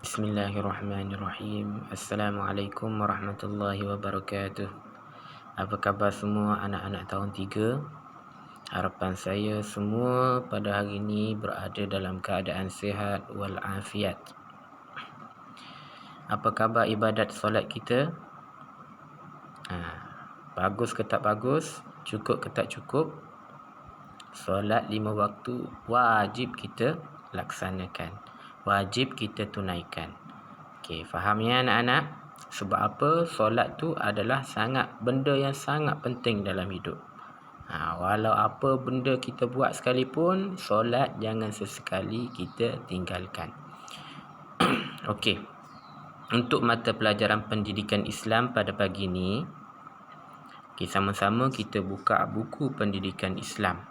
Bismillahirrahmanirrahim. Assalamualaikum warahmatullahi wabarakatuh. Apa khabar semua anak-anak tahun 3? Harapan saya semua pada hari ini berada dalam keadaan sihat walafiat. Apa khabar ibadat solat kita? Bagus ke tak bagus? Cukup ke tak cukup? Solat 5 waktu wajib kita laksanakan, wajib kita tunaikan. Okey, faham ya anak-anak? Sebab apa? Solat tu adalah benda yang sangat penting dalam hidup. Walau apa benda kita buat sekalipun, solat jangan sesekali kita tinggalkan. Okey. Untuk mata pelajaran pendidikan Islam pada pagi ini, sama-sama kita buka buku pendidikan Islam.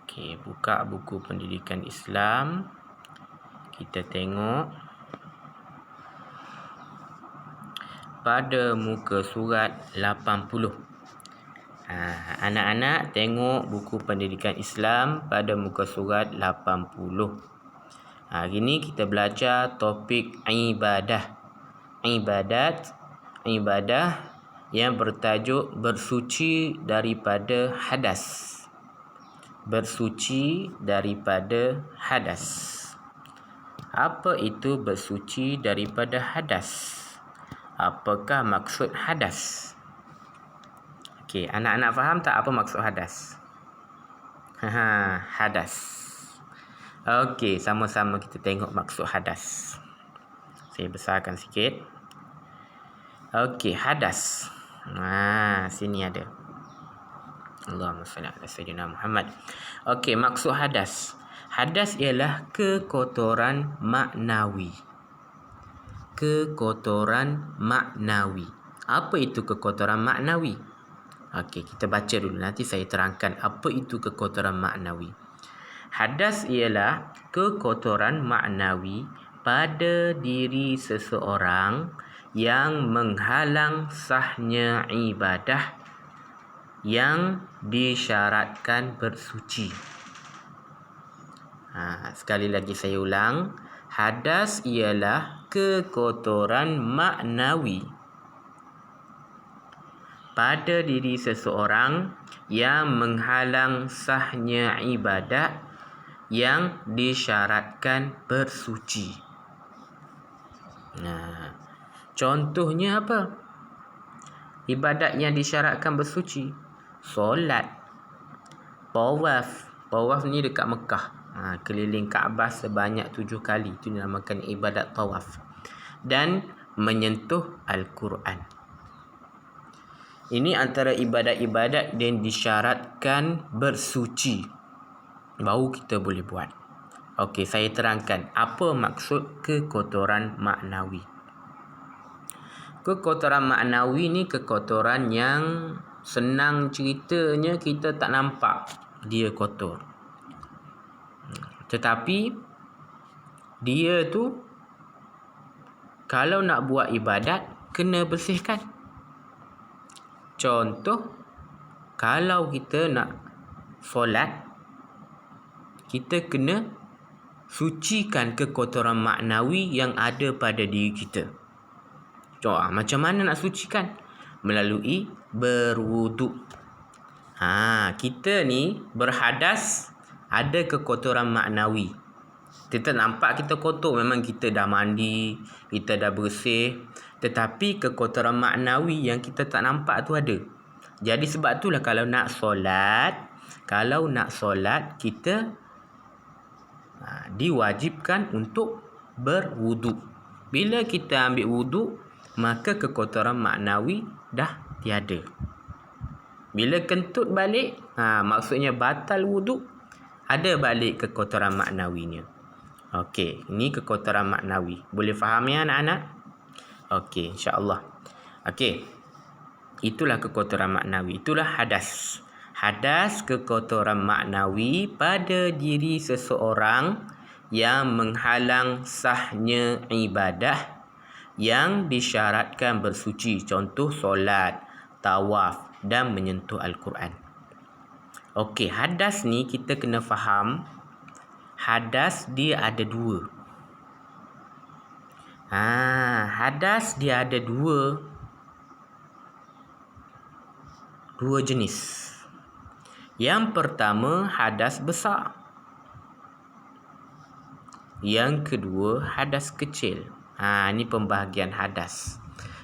Okey, buka buku pendidikan Islam. Kita tengok pada muka surat 80. Anak-anak tengok buku pendidikan Islam pada muka surat 80. Hari ni kita belajar topik ibadah. Ibadah yang bertajuk bersuci daripada hadas. Bersuci daripada hadas. Apa itu bersuci daripada hadas? Apakah maksud hadas? Okey, anak-anak faham tak apa maksud hadas? Hadas. Okey, sama-sama kita tengok maksud hadas. Saya besarkan sikit. Okey, hadas. Sini ada. Allahumma salli ala sayyidina Muhammad. Okey, maksud hadas. Hadas ialah kekotoran maknawi. Kekotoran maknawi. Apa itu kekotoran maknawi? Okey, kita baca dulu. Nanti saya terangkan apa itu kekotoran maknawi. Hadas ialah kekotoran maknawi pada diri seseorang yang menghalang sahnya ibadah yang disyaratkan bersuci. Sekali lagi saya ulang. Hadas ialah kekotoran maknawi pada diri seseorang yang menghalang sahnya ibadah yang disyaratkan bersuci. Contohnya apa? Ibadat yang disyaratkan bersuci. Solat, tawaf. Tawaf ni dekat Mekah. Keliling Kaabah sebanyak 7 kali. Itu dinamakan ibadat tawaf. Dan menyentuh Al-Quran. Ini antara ibadat-ibadat yang disyaratkan bersuci. Baru kita boleh buat. Okey, saya terangkan apa maksud kekotoran maknawi. Kekotoran maknawi ni kekotoran yang senang ceritanya kita tak nampak dia kotor. Tetapi dia tu kalau nak buat ibadat kena bersihkan. Contoh, kalau kita nak solat, kita kena sucikan kekotoran maknawi yang ada pada diri kita. Macam mana nak sucikan? Melalui berwuduk. Kita ni berhadas ada kekotoran maknawi. Kita nampak kita kotor, memang kita dah mandi, kita dah bersih. Tetapi kekotoran maknawi yang kita tak nampak tu ada. Jadi sebab itulah kalau nak solat, kita diwajibkan untuk berwuduk. Bila kita ambil wuduk, maka kekotoran maknawi dah tiada. Bila kentut balik, maksudnya batal wuduk, ada balik kekotoran maknawinya. Okey, ini kekotoran maknawi. Boleh faham ya anak-anak? Okey, insya-Allah. Okey. Itulah kekotoran maknawi. Itulah hadas. Hadas kekotoran maknawi pada diri seseorang yang menghalang sahnya ibadah yang disyaratkan bersuci. Contoh solat, tawaf dan menyentuh Al-Quran. Okey, hadas ni kita kena faham. Hadas dia ada 2. Hadas dia ada dua jenis. Yang pertama hadas besar. Yang kedua hadas kecil. Ini pembahagian hadas.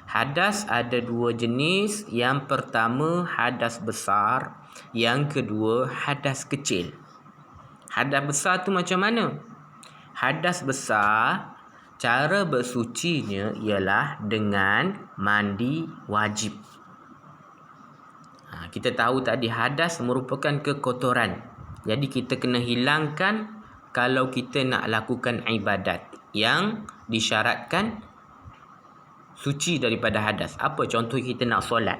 Hadas ada dua jenis. Yang pertama hadas besar. Yang kedua hadas kecil. Hadas besar tu macam mana? Hadas besar, cara bersucinya ialah dengan mandi wajib. Kita tahu tadi hadas merupakan kekotoran. Jadi kita kena hilangkan kalau kita nak lakukan ibadat yang disyaratkan suci daripada hadas. Apa contoh kita nak solat?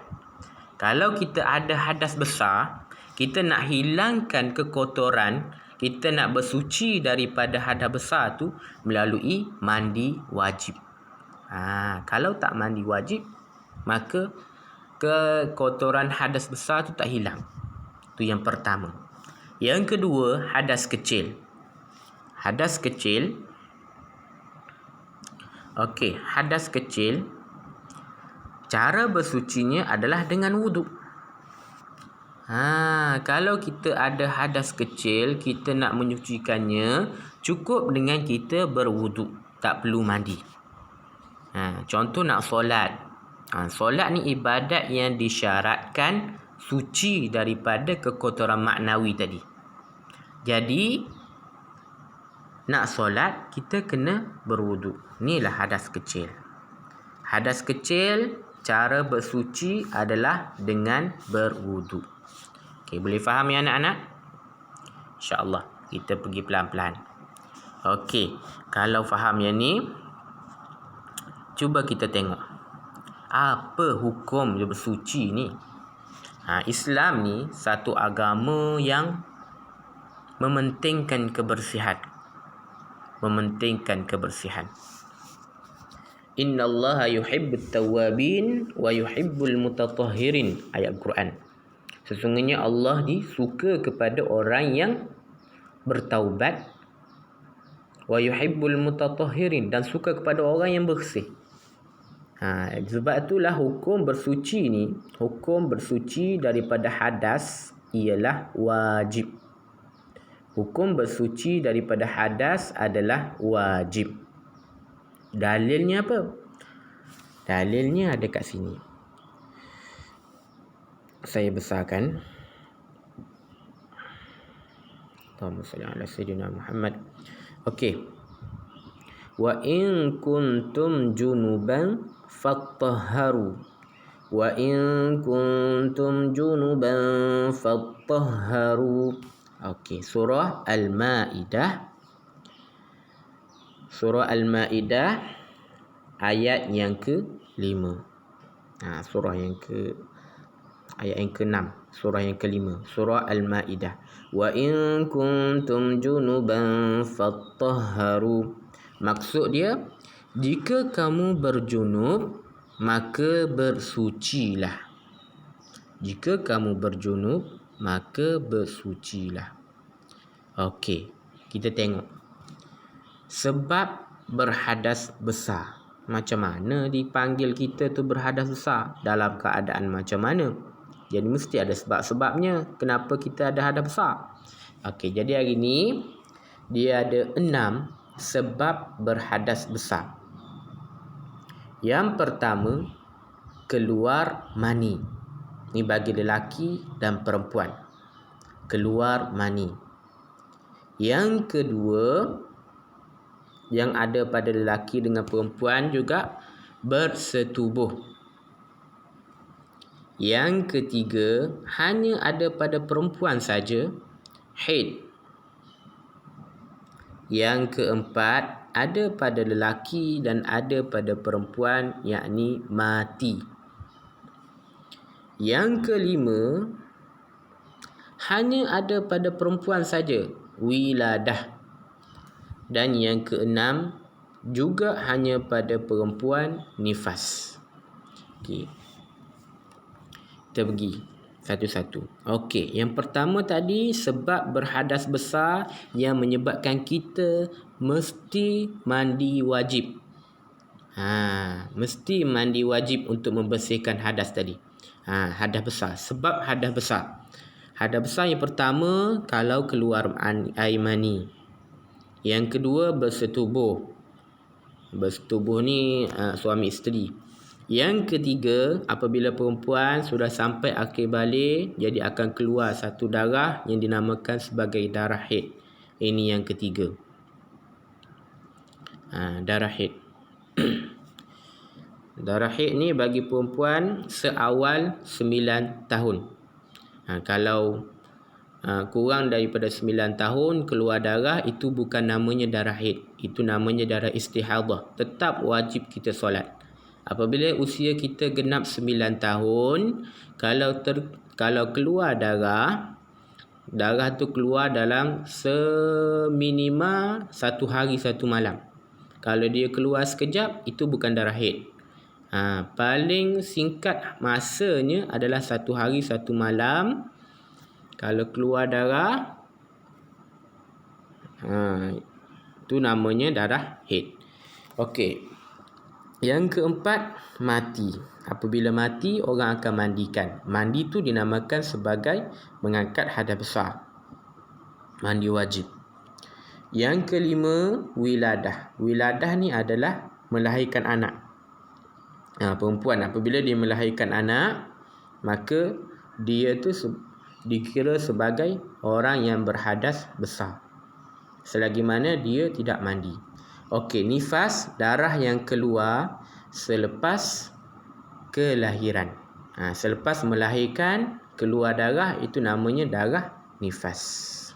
Kalau kita ada hadas besar, kita nak hilangkan kekotoran, kita nak bersuci daripada hadas besar tu melalui mandi wajib. Kalau tak mandi wajib, maka kekotoran hadas besar tu tak hilang. Tu yang pertama. Yang kedua, hadas kecil. Hadas kecil. Hadas kecil, cara bersucinya adalah dengan wuduk. Kalau kita ada hadas kecil, kita nak menyucikannya, cukup dengan kita berwuduk, tak perlu mandi. Contoh nak solat. Solat ni ibadat yang disyaratkan suci daripada kekotoran maknawi tadi. Jadi nak solat, kita kena berwuduk. Inilah hadas kecil. Hadas kecil, cara bersuci adalah dengan berwuduk. Boleh faham ya anak-anak? InsyaAllah. Kita pergi pelan-pelan. Kalau faham yang ni, cuba kita tengok. Apa hukum bersuci ni? Islam ni satu agama yang mementingkan kebersihan. Innallaha yuhibbut tawwabin wa yuhibbul mutatahhirin. Ayat Quran. Sesungguhnya Allah ni suka kepada orang yang bertaubat, wa yuhibbul mutatahhirin, dan suka kepada orang yang bersih. Sebab itulah hukum bersuci daripada hadas ialah wajib. Hukum bersuci daripada hadas adalah wajib. Dalilnya apa? Dalilnya ada kat sini. Saya besarkan. Allahumma salli ala sayyidina Muhammad. Wa in kuntum junuban fattahharu. Wa in kuntum junuban fattahharu. Surah Al-Ma'idah. Surah Al-Ma'idah ayat yang ke-5. Ayat yang ke-6. Surah yang ke-5. Surah Al-Ma'idah. Wa in kuntum junuban fattahharu. Maksud dia, jika kamu berjunub, maka bersucilah. Jika kamu berjunub, maka bersucilah. Kita tengok sebab berhadas besar. Macam mana dipanggil kita tu berhadas besar? Dalam keadaan macam mana? Jadi mesti ada sebab-sebabnya kenapa kita ada hadas besar. Jadi hari ni dia ada 6 sebab berhadas besar. Yang pertama, keluar mani. Ini bagi lelaki dan perempuan. Keluar mani. Yang kedua, yang ada pada lelaki dengan perempuan juga, bersetubuh. Yang ketiga, hanya ada pada perempuan saja, haid. Yang keempat, ada pada lelaki dan ada pada perempuan, yakni mati. Yang kelima, hanya ada pada perempuan saja, wiladah. Dan yang keenam, juga hanya pada perempuan, nifas. Kita pergi satu-satu. Yang pertama tadi, sebab berhadas besar yang menyebabkan kita mesti mandi wajib. Mesti mandi wajib untuk membersihkan hadas tadi. Hadas besar. Sebab hadas besar. Hadas besar yang pertama, kalau keluar air mani. Yang kedua, bersetubuh. Bersetubuh ni suami isteri. Yang ketiga, apabila perempuan sudah sampai akhir balik, jadi akan keluar satu darah yang dinamakan sebagai darah haid. Ini yang ketiga. Darah haid. Darah haid ni bagi perempuan seawal 9 tahun. Kalau kurang daripada 9 tahun keluar darah, itu bukan namanya darah haid. Itu namanya darah istihadah. Tetap wajib kita solat. Apabila usia kita genap 9 tahun, kalau keluar darah tu keluar dalam seminima 1 hari 1 malam. Kalau dia keluar sekejap, itu bukan darah haid. Paling singkat masanya adalah 1 hari 1 malam. Kalau keluar darah, itu namanya darah haid. Okey. Yang keempat, mati. Apabila mati, orang akan mandikan. Mandi tu dinamakan sebagai mengangkat hadas besar. Mandi wajib. Yang kelima, wiladah. Wiladah ni adalah melahirkan anak. Perempuan apabila dia melahirkan anak, maka dia tu dikira sebagai orang yang berhadas besar, selagi mana dia tidak mandi. Okey, nifas, darah yang keluar selepas kelahiran. Selepas melahirkan keluar darah, itu namanya darah nifas.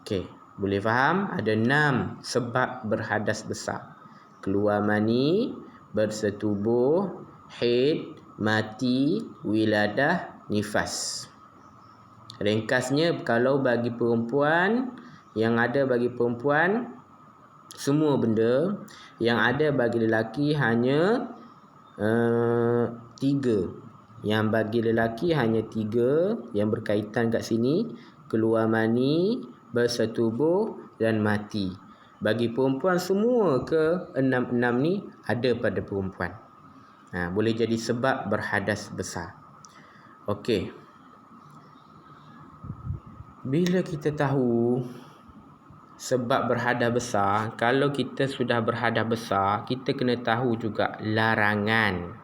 Okey, boleh faham? Ada 6 sebab berhadas besar. Keluar mani, bersetubuh, haid, mati, wiladah, nifas. Ringkasnya, kalau bagi perempuan, yang ada bagi perempuan semua benda, yang ada bagi lelaki hanya 3. Yang bagi lelaki hanya 3 yang berkaitan kat sini: keluar mani, bersetubuh dan mati. Bagi perempuan semua ke 6 ni ada pada perempuan. Boleh jadi sebab berhadas besar. Okey. Bila kita tahu sebab berhadas besar, kalau kita sudah berhadas besar, kita kena tahu juga larangan.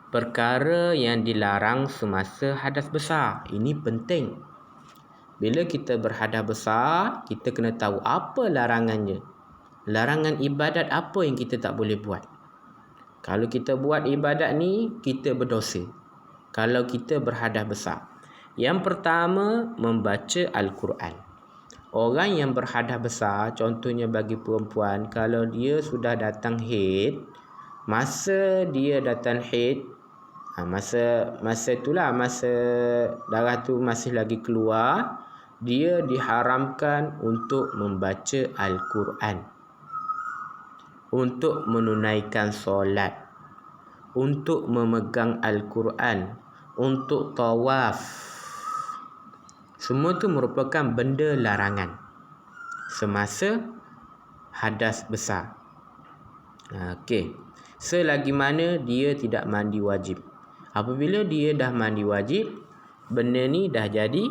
Perkara yang dilarang semasa hadas besar. Ini penting. Bila kita berhadas besar, kita kena tahu apa larangannya. Larangan ibadat apa yang kita tak boleh buat. Kalau kita buat ibadat ni, kita berdosa. Kalau kita berhadas besar. Yang pertama, membaca Al-Quran. Orang yang berhadas besar, contohnya bagi perempuan, kalau dia sudah datang haid, masa dia datang haid, masa itulah, masa darah tu masih lagi keluar, dia diharamkan untuk membaca Al-Quran, untuk menunaikan solat, untuk memegang Al-Quran, untuk tawaf. Semua tu merupakan benda larangan semasa hadas besar. Okey. Selagi mana dia tidak mandi wajib. Apabila dia dah mandi wajib, benda ni dah jadi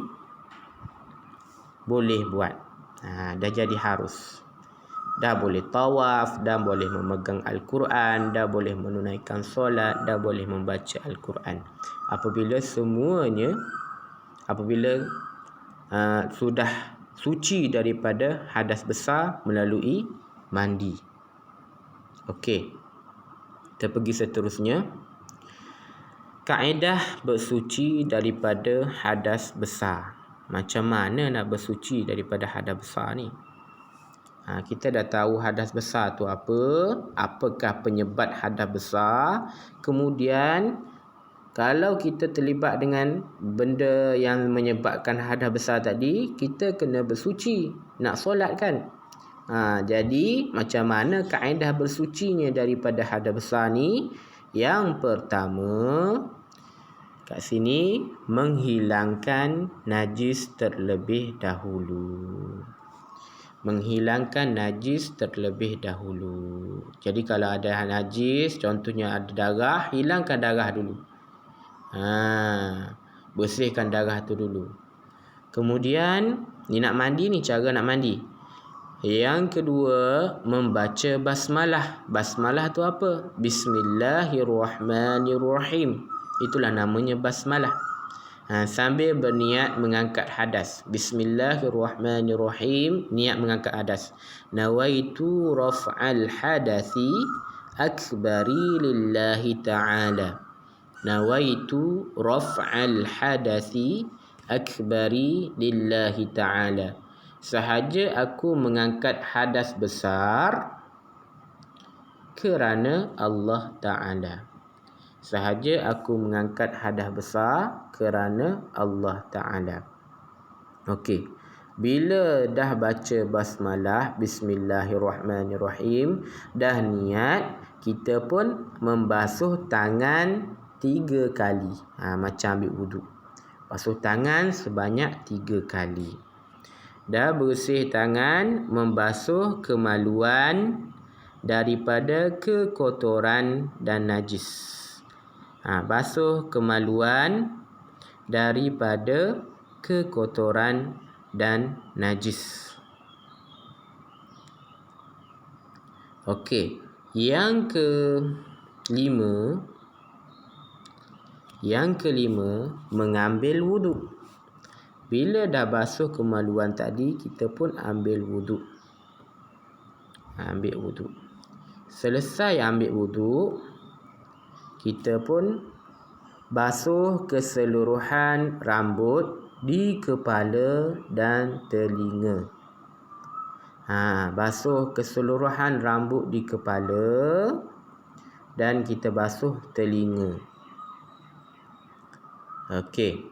boleh buat. Dah jadi harus. Dah boleh tawaf, dah boleh memegang Al-Quran, dah boleh menunaikan solat, dah boleh membaca Al-Quran. Apabila sudah suci daripada hadas besar melalui mandi. Okey. Kita pergi seterusnya. Kaedah bersuci daripada hadas besar. Macam mana nak bersuci daripada hadas besar ni? Kita dah tahu hadas besar tu apa, apakah penyebab hadas besar. Kemudian, kalau kita terlibat dengan benda yang menyebabkan hadas besar tadi, kita kena bersuci. Nak solat kan? Jadi, macam mana kaedah bersucinya daripada hadas besar ni? Yang pertama, kat sini, menghilangkan najis terlebih dahulu. menghilangkan najis terlebih dahulu. Jadi kalau ada najis, contohnya ada darah, hilangkan darah dulu. Bersihkan darah tu dulu. Kemudian ni nak mandi ni, cara nak mandi. Yang kedua, membaca basmalah. Basmalah tu apa? Bismillahirrahmanirrahim. Itulah namanya basmalah. Sambil berniat mengangkat hadas. Bismillahirrahmanirrahim. Niat mengangkat hadas. Nawaitu raf'al hadathi akbari lillahi ta'ala. Nawaitu raf'al hadathi akbari lillahi ta'ala. Sahaja aku mengangkat hadas besar kerana Allah Ta'ala. Sahaja aku mengangkat hadas besar kerana Allah Ta'ala. Okey. Bila dah baca basmalah, bismillahirrahmanirrahim, dah niat, kita pun membasuh tangan 3 kali. Macam ambil wuduk. Basuh tangan sebanyak 3 kali. Dah bersih tangan, membasuh kemaluan daripada kekotoran dan najis. Basuh kemaluan daripada kekotoran dan najis. Okey, yang kelima, mengambil wuduk. Bila dah basuh kemaluan tadi, kita pun ambil wuduk. Ambil wuduk. Selesai ambil wuduk, kita pun basuh keseluruhan rambut di kepala dan telinga. Basuh keseluruhan rambut di kepala dan kita basuh telinga. Okey.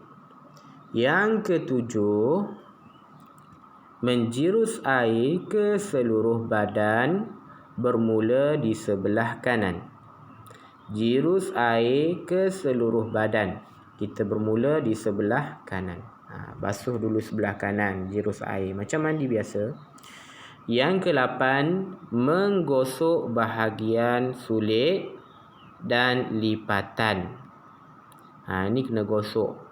Yang ketujuh, menjirus air ke seluruh badan bermula di sebelah kanan. Jirus air ke seluruh badan. Kita bermula di sebelah kanan. Basuh dulu sebelah kanan, jirus air macam mandi biasa. Yang ke-8, menggosok bahagian sulit dan lipatan. Ini kena gosok.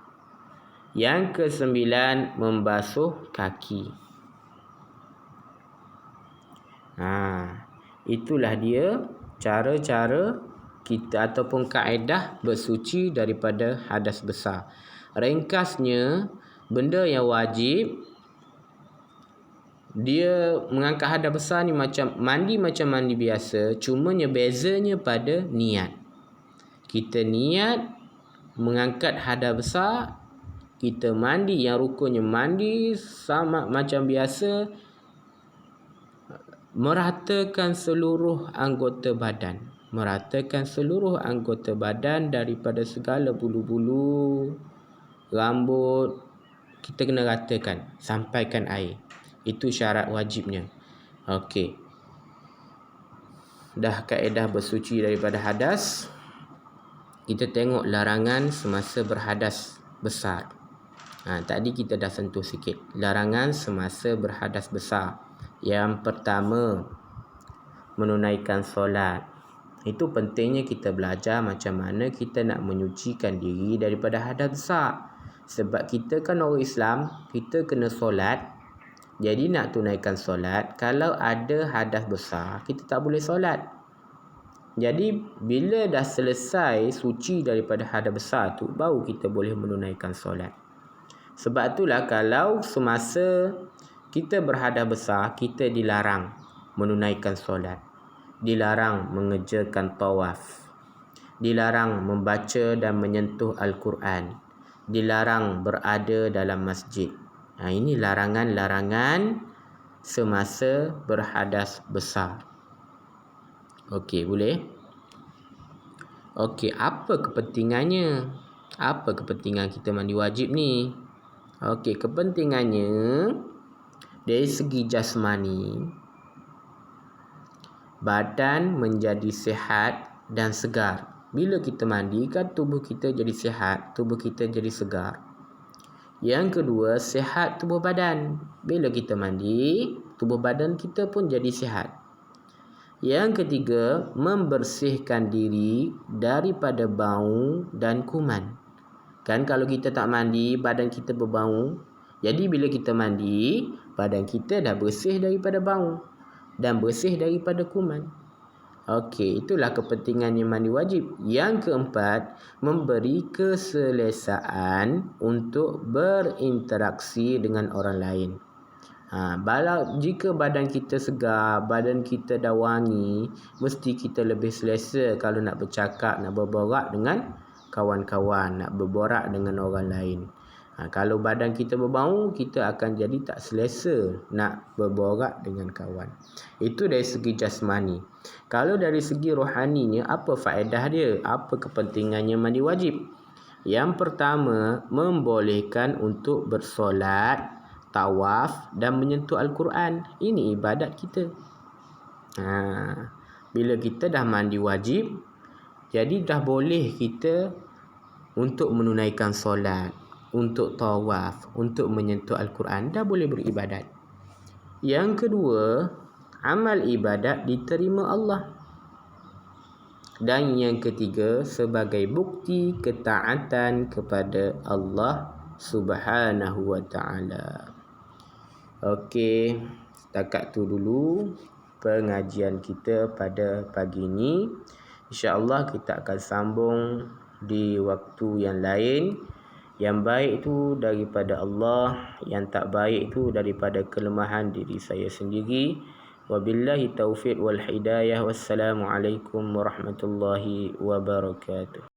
Yang ke-9, membasuh kaki. Itulah dia cara-cara kita ataupun kaedah bersuci daripada hadas besar. Ringkasnya, benda yang wajib, dia mengangkat hadas besar ni macam mandi biasa, cumanya bezanya pada niat. Kita niat mengangkat hadas besar, kita mandi yang rukunnya mandi sama macam biasa, meratakan seluruh anggota badan. Meratakan seluruh anggota badan daripada segala bulu-bulu, rambut, kita kena ratakan, sampaikan air. Itu syarat wajibnya. Okey. Dah kaedah bersuci daripada hadas. Kita tengok larangan semasa berhadas besar. Tadi kita dah sentuh sikit. Larangan semasa berhadas besar. Yang pertama, menunaikan solat. Itu pentingnya kita belajar macam mana kita nak menyucikan diri daripada hadas besar. Sebab kita kan orang Islam, kita kena solat. Jadi nak tunaikan solat, kalau ada hadas besar, kita tak boleh solat. Jadi bila dah selesai suci daripada hadas besar tu, baru kita boleh menunaikan solat. Sebab itulah kalau semasa kita berhadas besar, kita dilarang menunaikan solat. Dilarang mengerjakan tawaf. Dilarang membaca dan menyentuh Al-Quran. Dilarang berada dalam masjid. Ini larangan-larangan semasa berhadas besar. Okey, boleh? Okey, apa kepentingannya? Apa kepentingan kita mandi wajib ni? Okey, kepentingannya dari segi jasmani, badan menjadi sihat dan segar. Bila kita mandi kan tubuh kita jadi sihat, tubuh kita jadi segar. Yang kedua, sihat tubuh badan. Bila kita mandi, tubuh badan kita pun jadi sihat. Yang ketiga, membersihkan diri daripada bau dan kuman. Kan kalau kita tak mandi, badan kita berbau. Jadi bila kita mandi, badan kita dah bersih daripada bau dan bersih daripada kuman. Okey, itulah kepentingannya mandi wajib. Yang keempat, memberi keselesaan untuk berinteraksi dengan orang lain. Jika badan kita segar, badan kita dah wangi, mesti kita lebih selesa kalau nak bercakap, nak berborak dengan kawan-kawan, nak berborak dengan orang lain. Kalau badan kita berbau, kita akan jadi tak selesa nak berborak dengan kawan. Itu dari segi jasmani. Kalau dari segi rohaninya, apa faedah dia? Apa kepentingannya mandi wajib? Yang pertama, membolehkan untuk bersolat, tawaf dan menyentuh Al-Quran. Ini ibadat kita. Bila kita dah mandi wajib, jadi dah boleh kita untuk menunaikan solat, untuk tawaf, untuk menyentuh Al-Quran, dah boleh beribadat. Yang kedua, amal ibadat diterima Allah. Dan yang ketiga, sebagai bukti ketaatan kepada Allah Subhanahu wa ta'ala. Okey, setakat tu dulu pengajian kita pada pagi ini. InsyaAllah kita akan sambung di waktu yang lain. Yang baik itu daripada Allah, yang tak baik itu daripada kelemahan diri saya sendiri. Wabillahi taufiq wal hidayah. Wassalamualaikum warahmatullahi wabarakatuh.